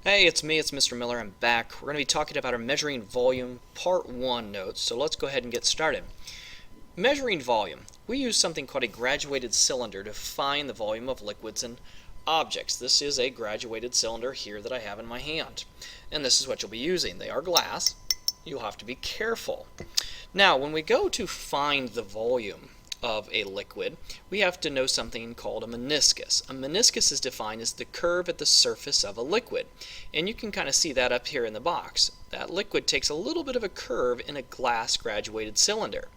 Hey, it's me, it's Mr. Miller. I'm back. We're going to be talking about our measuring volume part 1 notes, so let's go ahead and get started. Measuring volume. We use something called a graduated cylinder to find the volume of liquids and objects. This is a graduated cylinder here that I have in my hand, and this is what you'll be using. They are glass. You'll have to be careful. Now, when we go to find the volume of a liquid, we have to know something called a meniscus. A meniscus is defined as the curve at the surface of a liquid, and you can kind of see that up here in the box. That liquid takes a little bit of a curve in a glass graduated cylinder.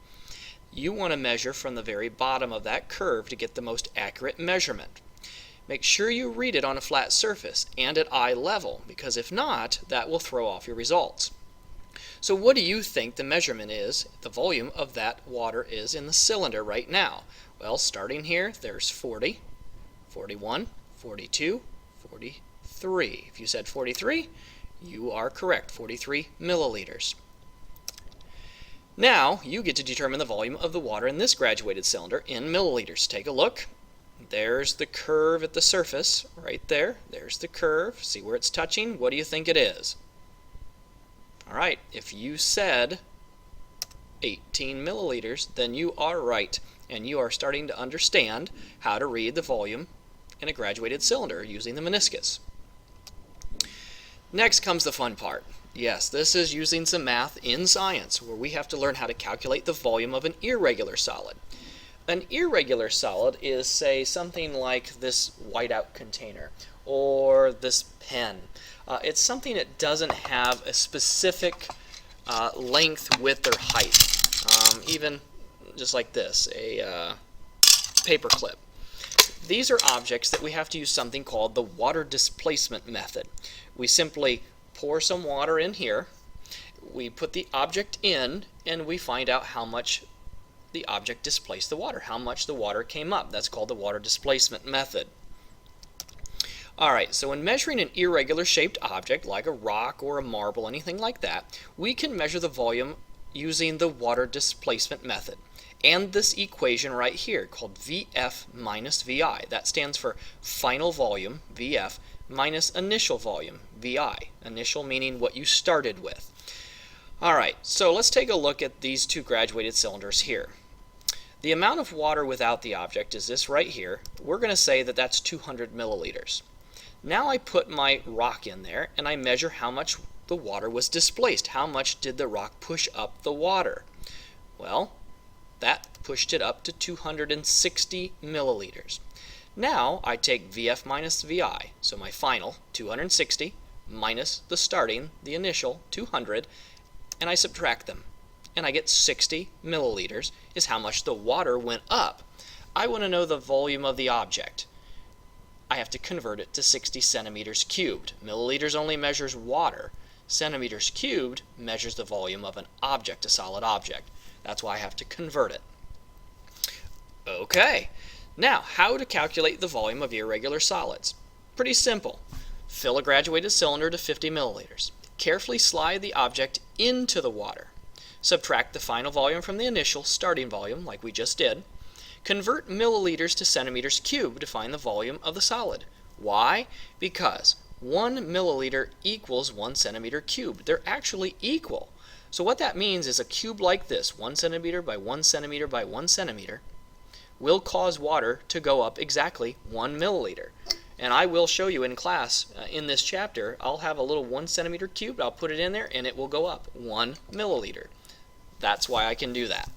You want to measure from the very bottom of that curve to get the most accurate measurement. Make sure you read it on a flat surface and at eye level, because if not, that will throw off your results. So what do you think the measurement is, the volume of that water is in the cylinder right now? Well, starting here, there's 40, 41, 42, 43. If you said 43, you are correct, 43 milliliters. Now, you get to determine the volume of the water in this graduated cylinder in milliliters. Take a look. There's the curve at the surface, right there. There's the curve. See where it's touching? What do you think it is? Alright, if you said 18 milliliters, then you are right, and you are starting to understand how to read the volume in a graduated cylinder using the meniscus. Next comes the fun part. Yes, this is using some math in science, where we have to learn how to calculate the volume of an irregular solid. An irregular solid is, say, something like this whiteout container, or this pen. It's something that doesn't have a specific length, width, or height. Even just like this, a paper clip. These are objects that we have to use something called the water displacement method. We simply pour some water in here, we put the object in, and we find out how much the object displaced the water, how much the water came up. That's called the water displacement method. Alright, so in measuring an irregular shaped object like a rock or a marble, anything like that, we can measure the volume using the water displacement method. And this equation right here called VF minus VI. That stands for final volume, VF, minus initial volume, VI. Initial meaning what you started with. Alright, so let's take a look at these two graduated cylinders here. The amount of water without the object is this right here. We're going to say that that's 200 milliliters. Now I put my rock in there and I measure how much the water was displaced. How much did the rock push up the water? Well, that pushed it up to 260 milliliters. Now I take VF minus VI, so my final 260 minus the starting, the initial 200, and I subtract them. And I get 60 milliliters is how much the water went up. I want to know the volume of the object. I have to convert it to 60 centimeters cubed. Milliliters only measures water. Centimeters cubed measures the volume of an object, a solid object. That's why I have to convert it. Okay, now how to calculate the volume of irregular solids? Pretty simple. Fill a graduated cylinder to 50 milliliters. Carefully slide the object into the water. Subtract the final volume from the initial starting volume, like we just did. Convert milliliters to centimeters cubed to find the volume of the solid. Why? Because 1 milliliter equals 1 centimeter cubed. They're actually equal. So what that means is a cube like this, 1 centimeter by 1 centimeter by 1 centimeter, will cause water to go up exactly 1 milliliter. And I will show you in class, in this chapter, I'll have a little 1 centimeter cubed, I'll put it in there, and it will go up 1 milliliter. That's why I can do that.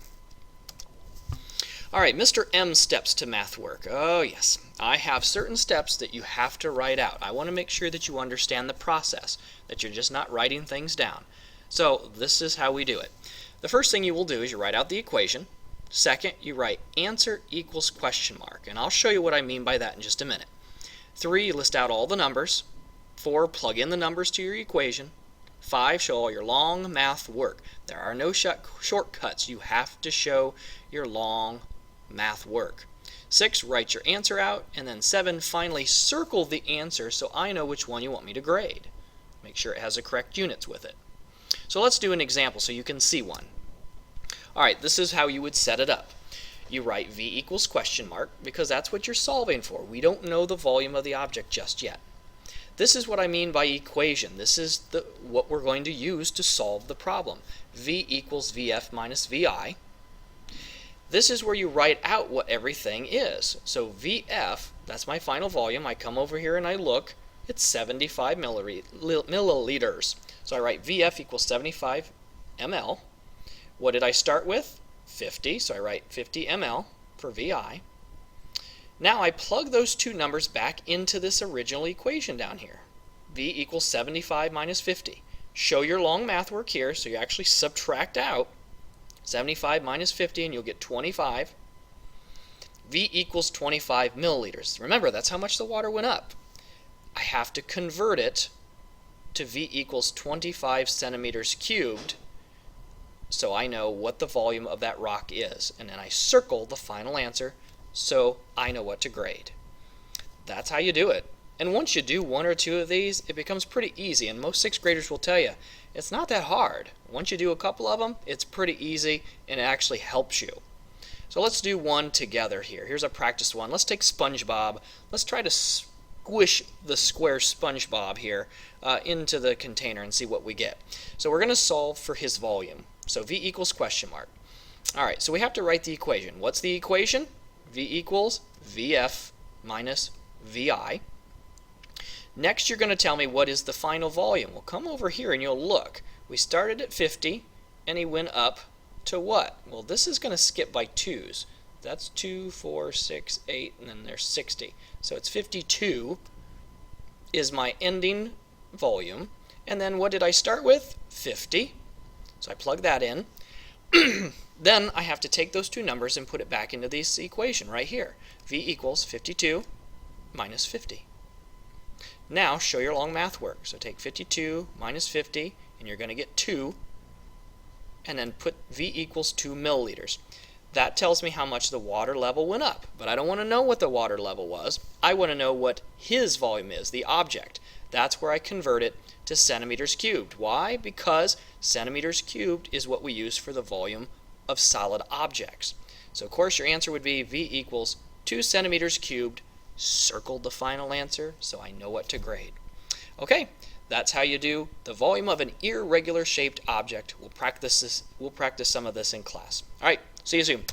Alright, Mr. M steps to math work. Oh yes, I have certain steps that you have to write out. I want to make sure that you understand the process, that you're just not writing things down. So this is how we do it. The first thing you will do is you write out the equation. Second, you write answer equals question mark, and I'll show you what I mean by that in just a minute. 3, you list out all the numbers. 4, plug in the numbers to your equation. 5, show all your long math work. There are no shortcuts. You have to show your long math work. 6, write your answer out. And then 7, finally circle the answer so I know which one you want me to grade. Make sure it has the correct units with it. So let's do an example so you can see one. Alright, this is how you would set it up. You write V equals question mark because that's what you're solving for. We don't know the volume of the object just yet. This is what I mean by equation. This is what we're going to use to solve the problem. V equals Vf minus Vi. This is where you write out what everything is. So Vf, that's my final volume. I come over here and I look. It's 75 milliliters. So I write Vf equals 75 ml. What did I start with? 50. So I write 50 ml for Vi. Now I plug those two numbers back into this original equation down here. V equals 75 minus 50. Show your long math work here, so you actually subtract out 75 minus 50 and you'll get 25. V equals 25 milliliters. Remember, that's how much the water went up. I have to convert it to V equals 25 centimeters cubed, so I know what the volume of that rock is. And then I circle the final answer so I know what to grade. That's how you do it. And once you do one or two of these, it becomes pretty easy. And most sixth graders will tell you, it's not that hard. Once you do a couple of them, it's pretty easy and it actually helps you. So let's do one together here. Here's a practice one. Let's take SpongeBob. Let's try to squish the square SpongeBob here into the container and see what we get. So we're going to solve for his volume. So V equals question mark. All right, so we have to write the equation. What's the equation? V equals Vf minus Vi. Next, you're going to tell me what is the final volume. Well, come over here and you'll look. We started at 50 and he went up to what? Well, this is going to skip by 2's. That's 2, 4, 6, 8, and then there's 60. So it's 52 is my ending volume. And then what did I start with? 50. So I plug that in. Then I have to take those two numbers and put it back into this equation right here. V equals 52 minus 50. Now show your long math work. So take 52 minus 50 and you're going to get 2, and then put V equals 2 milliliters. That tells me how much the water level went up, but I don't want to know what the water level was. I want to know what his volume is, the object. That's where I convert it to centimeters cubed. Why? Because centimeters cubed is what we use for the volume of solid objects. So of course your answer would be V equals 2 centimeters cubed. Circle the final answer so I know what to grade. Okay, that's how you do the volume of an irregular shaped object. We'll practice some of this in class. All right, see you soon.